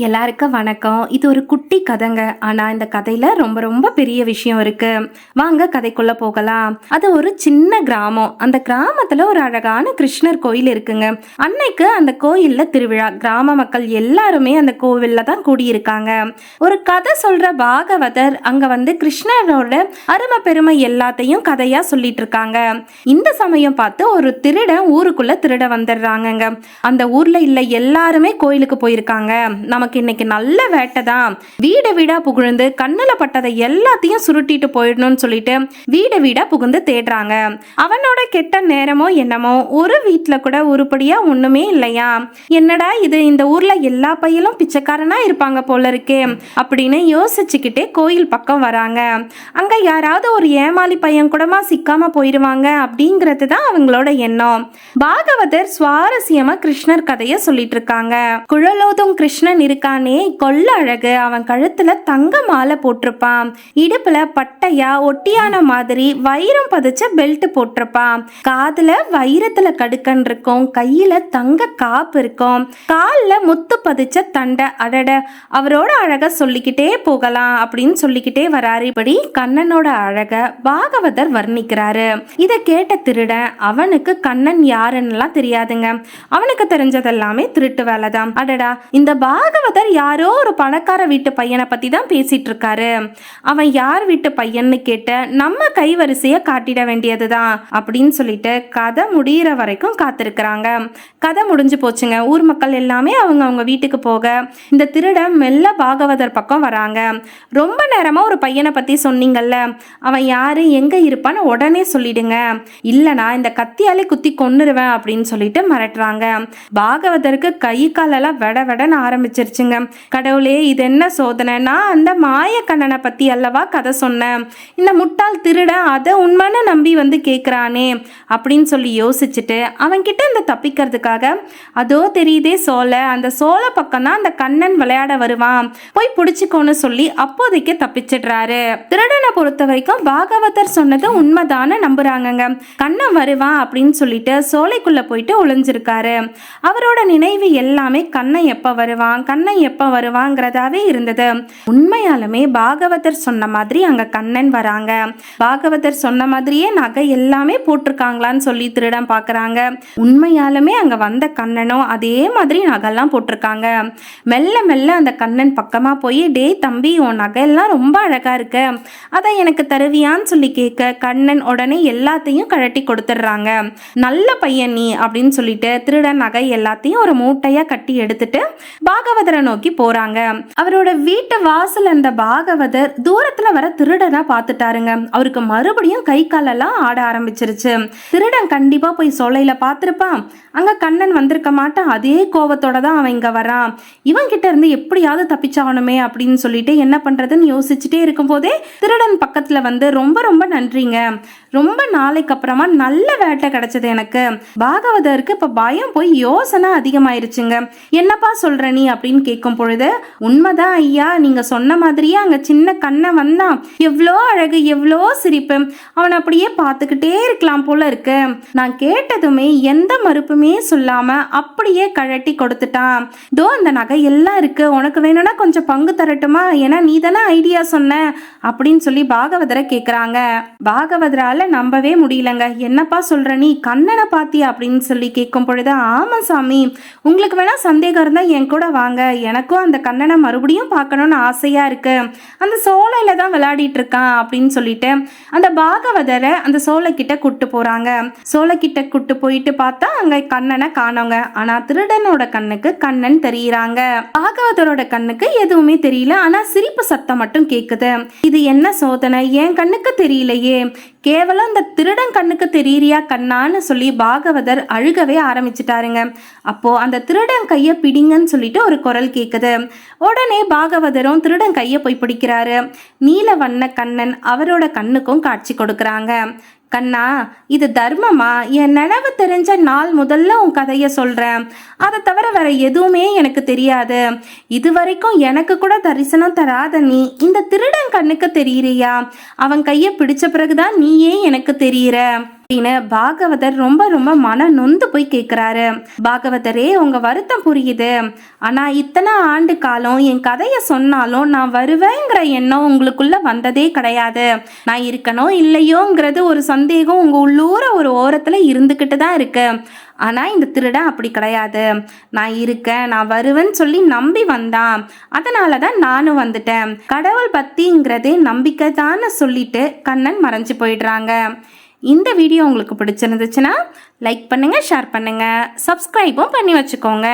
எல்லாருக்கும் வணக்கம். இது ஒரு குட்டி கதைங்க. ஆனா இந்த கதையில ரொம்ப ரொம்ப பெரிய விஷயம் இருக்கு. வாங்க கதைக்குள்ள போகலாம். அது ஒரு சின்ன கிராமம். அந்த கிராமத்துல ஒரு அழகான கிருஷ்ணர் கோயில் இருக்குங்க. அன்னைக்கு அந்த கோயில்ல திருவிழா. கிராம மக்கள் எல்லாருமே அந்த கோவில்ல தான் கூடியிருக்காங்க. ஒரு கதை சொல்ற பாகவதர் அங்க வந்து கிருஷ்ணரோட அருமை பெருமை எல்லாத்தையும் கதையா சொல்லிட்டு இருக்காங்க. இந்த சமயம் பார்த்து ஒரு திருடன் ஊருக்குள்ள திருட வந்துடுறாங்கங்க. அந்த ஊர்ல இல்ல எல்லாருமே கோயிலுக்கு போயிருக்காங்க. நமக்கு இன்னைக்கு நல்ல வேட்டை தான், வீடு வீடா புகுந்து கண்ணுல பட்டதை எல்லாத்தையும் சுருட்டிட்டு போயிடணும்னு சொல்லிட்டு வீடு வீடா புகுந்து தேடுறாங்க. அவனோட கெட்ட நேரமோ என்னமோ ஒரு வீட்டுல கூட உருப்படியா ஒண்ணுமே இல்லையா. என்னடா இது, இந்த ஊர்ல எல்லா பையலும் பிச்சைக்காரனா இருப்பாங்க போல இருக்கே அப்படின்னு யோசிச்சுக்கிட்டே கோயில் பக்கம் வராங்க. அங்க யாராவது ஒரு ஏமாளி பையன் கூடமா சிக்காம போயிருவாங்க அப்படிங்கிறது தான் அவங்களோட எண்ணம். பாகவதர் சுவாரஸ்யமா கிருஷ்ணர் கதைய சொல்லிட்டு இருக்காங்க. குழலோதும் கிருஷ்ணன் இருக்கானே கொள்ள அழகு. அவன் கழுத்துல தங்க மாலை போட்டிருப்பான், இடுப்புல பட்டையா ஒட்டியான மாதிரி வைரம் பதிச்ச பெல்ட் போட்டிருப்பான், காதுல வைரத்துல கடுக்கன் இருக்கும், கையில தங்க காப்பு இருக்கும், கால்ல முத்து பதிச்ச தண்டை. அடட, அவரோட அழக சொல்லிக்கிட்டே போகலாம் அப்படின்னு சொல்லிக்கிட்டே வராரு. இப்படி கண்ணனோட அழக பாகவதர் வர்ணிக்கிறாரு. இத கேட்ட திருடன் அவனுக்கு கண்ணன் யாருன்னெல்லாம் தெரியாதுங்க. அவனுக்கு தெரிஞ்சதெல்லாமே திருட்டு வேலைதான். அடடா, இந்த பாகவதர் யாரோ ஒரு பணக்கார வீட்டு பையனை பத்தி தான் பேசிட்டு இருக்காரு. அவன் யார் வீட்டு பையன்னு கேட்ட நம்ம கைவரிசைய காட்டிட வேண்டியதுதான் அப்படின்னு சொல்லிட்டு கதை முடிகிற வரைக்கும் காத்திருக்கிறாங்க. கதை முடிஞ்சு போச்சுங்க. ஊர் மக்கள் எல்லாமே அவங்க வீட்டுக்கு போக இந்த திருடன் மெல்ல பாகவதர் பக்கம் வராங்க. ரொம்ப நேரமா ஒரு பையனை பத்தி சொன்னீங்கல்ல, அவன் யாரு எங்க இருப்பான்னு உடனே சொல்லிடுங்க, இல்லனா இந்த கத்தியாலே குத்தி கொன்னுருவேன் அப்படின்னு சொல்லிட்டு மிரட்டுறாங்க. பாகவதருக்கு கை காலெல்லாம் வெட வெடன்னு ஆரம்பிச்சிருச்சுங்க. கடவுளே, இது என்ன சோதனை? நான் அந்த மாய கண்ணனை பத்தி அல்லவா கதை சொன்னேன், இந்த முட்டாள் திருடன் அதை உண்மைன்னு நம்பி வந்து கேட்குறானே அப்படின்னு சொல்லி யோசிச்சுட்டு அவன்கிட்ட இந்த தப்பிக்கிறதுக்காக அதோ தெரியுதே சோலை, அந்த சோலை பக்கம் தான் அந்த கண்ணன் விளையாட வருவான், போய் பிடிச்சிக்கோன்னு சொல்லி அப்போதைக்கு தப்பிச்சிடுறாரு. திருடனை பொறுத்த வரைக்கும் பாகவதர் சொன்னது உண்மைதான நம்புறாங்கங்க. கண்ணன் வருவான் அப்படின்னு சொல்லிட்டு சோலைக்குள்ள போயிட்டு ஒளிஞ்சிருக்காரு. அவரோட நினைவு எல்லாமே கண்ணன் எப்ப வருவான், கண்ணன் எப்ப வருவாங்கிறதாவே இருந்தது. உண்மையாலுமே பாகவதர் சொன்ன மாதிரி அங்க கண்ணன் வராங்க. பாகவதர் சொன்ன மாதிரியே நகை எல்லாமே போட்டிருக்காங்களான்னு சொல்லி திருடன் பாக்குறாங்க. உண்மையாலுமே அங்க வந்த கண்ணனும் அதே மாதிரி நகைலாம் போட்டிருக்காங்க. மெல்ல மெல்ல அந்த கண்ணன் பக்கமா போய், டே தம்பி, உன் நகையெல்லாம் ரொம்ப அழகா இருக்கு, அதை எனக்கு தருவியான்னு சொல்லி கேட்க கண்ணன் உடனே எல்லாத்தையும் கழட்டி கொடுத்துடுறாங்க. நல்ல பையன் நீ அப்படின்னு சொல்லிட்டு திருடன் நகை எல்லாத்தையும் ஒரு மூட்டையா கட்டி எடுத்துட்டு பாகவதரை நோக்கி போறாங்க. அவரோட வீட்டு வாசல் அந்த பாகவதர் தூரத்துல வர திருடனா பார்த்துட்டாருங்க. அவருக்கு மறுபடியும் கை காலெல்லாம் ஆட ஆரம்பிச்சிருச்சு. திருடன் கண்டிப்பா போய் சோலையில பார்த்திருப்பான், அங்க கண்ணன் வந்திருக்க மாட்டான். அதே கோவத்தோட தான் அவன் இங்க வரான். இவன் கிட்ட இருந்து எப்படியாவது தப்பிச்சாகணுமே அப்படின்னு சொல்லிட்டு என்ன பண்றதுன்னு யோசிச்சுட்டே இருக்கும் போதே திருடன் பக்கத்துல வந்து, ரொம்ப ரொம்ப நன்றிங்க, ரொம்ப நாளைக்கு அப்புறமா நல்ல வேட்டை கிடைச்சது எனக்கு. பாகவதருக்கு இப்ப பயம் போய் யோசனை அதிகமாயிருச்சுங்க. என்னப்பா சொல்ற நீ அப்படின்னு கேட்கும் பொழுது, உண்மைதான் ஐயா, நீங்க சொன்ன மாதிரியே அங்க சின்ன கண்ணை வந்தான், எவ்வளோ அழகு, எவ்வளோ சிரிப்பு, அவன் அப்படியே பார்த்துக்கிட்டே இருக்கலாம் போல இருக்கு. நான் கேட்டதுமே எந்த மறுப்புமே சொல்லாம அப்படியே கழட்டி கொடுத்துட்டான். தோ அந்த நகை எல்லாம் இருக்கு, உனக்கு வேணும்னா கொஞ்சம் பங்கு தரட்டுமா, ஏன்னா நீ தானே ஐடியா சொன்ன அப்படின்னு சொல்லி பாகவதரை கேட்குறாங்க. பாகவதரால நம்பவே முடியலங்க. என்னப்பா சொல்ற நீ, கண்ணனை பாத்தியா அப்படின்னு சொல்லி கேட்கும் பொழுது, ஆமா சாமி, உங்களுக்கு வேணா சந்தேகம் இருந்தா என் கூட வாங்க, எனக்கும் அந்த கண்ணனை மறுபடியும் பார்க்கணும்னு ஆசையா இருக்கு, அந்த சோலையில தான் விளையாடிட்டு இருக்கான் அப்படின்னு சொல்லிட்டு அந்த பாகவதரை அந்த சோலை கிட்ட கூட்டு போறாங்க. சோலை கிட்ட கூட்டு போயிட்டு பார்த்தா அங்க கண்ணனை காணோங்க. ஆனா திருடனோட கண்ணுக்கு கண்ணன் தெரியுறாங்க. பாகவதரோட கண்ணுக்கு எதுவுமே தெரியல, ஆனா சிரிப்பு சத்தம் மட்டும் கேக்குது. இது என்ன சோதனை, என் கண்ணுக்கு தெரியலையே, கேவலம் இந்த திருடன் கண்ணுக்கு தெரியறியா கண்ணான்னு சொல்லி பாகவதர் அழுகவே ஆரம்பிச்சிட்டாருங்க. அப்போ அந்த திருடன் கைய பிடிங்கன்னு சொல்லிட்டு ஒரு குரல் கேக்குது. உடனே பாகவதரும் திருடன் கைய போய் பிடிக்கிறாரு. நீல வண்ண கண்ணன் அவரோட கண்ணுக்கும் காட்சி கொடுக்கறாங்க. கண்ணா, இது தர்மமா? என் நினைவு தெரிஞ்ச நாள் முதல்ல உன் கதைய சொல்றேன், அதை தவிர வேற எதுவுமே எனக்கு தெரியாது. இது வரைக்கும் எனக்கு கூட தரிசனம் தராத நீ இந்த திருடன் கண்ணுக்கு தெரியுறியா? அவன் கைய பிடிச்ச பிறகுதான் நீயே எனக்கு தெரியுற. அப்படின்னு பாகவதர் ரொம்ப ரொம்ப மன நொந்து போய் கேட்குறாரு. பாகவதரே, உங்க வருத்தம் புரியுது. ஆனா இத்தனை ஆண்டு காலம் என் கதையை சொன்னாலும் நான் வருவேங்கிற எண்ணம் உங்களுக்குள்ள வந்ததே கிடையாது. நான் இருக்கணும் இல்லையோங்கிறது ஒரு சந்தேகம் உங்க உள்ளூர ஒரு ஓரத்துல இருந்துகிட்டு தான் இருக்கு. ஆனால் இந்த திருடன் அப்படி கிடையாது. நான் இருக்கேன், நான் வருவேன்னு சொல்லி நம்பி வந்தான். அதனால தான் நானும் வந்துட்டேன். கடவுள் பக்திங்கிறதே நம்பிக்கை தான்னு சொல்லிட்டு கண்ணன் மறைஞ்சு போயிடுறாங்க. இந்த வீடியோ உங்களுக்கு பிடிச்சிருந்துச்சுன்னா லைக் பண்ணுங்கள், ஷேர் பண்ணுங்கள், சப்ஸ்கிரைபும் பண்ணி வச்சுக்கோங்க.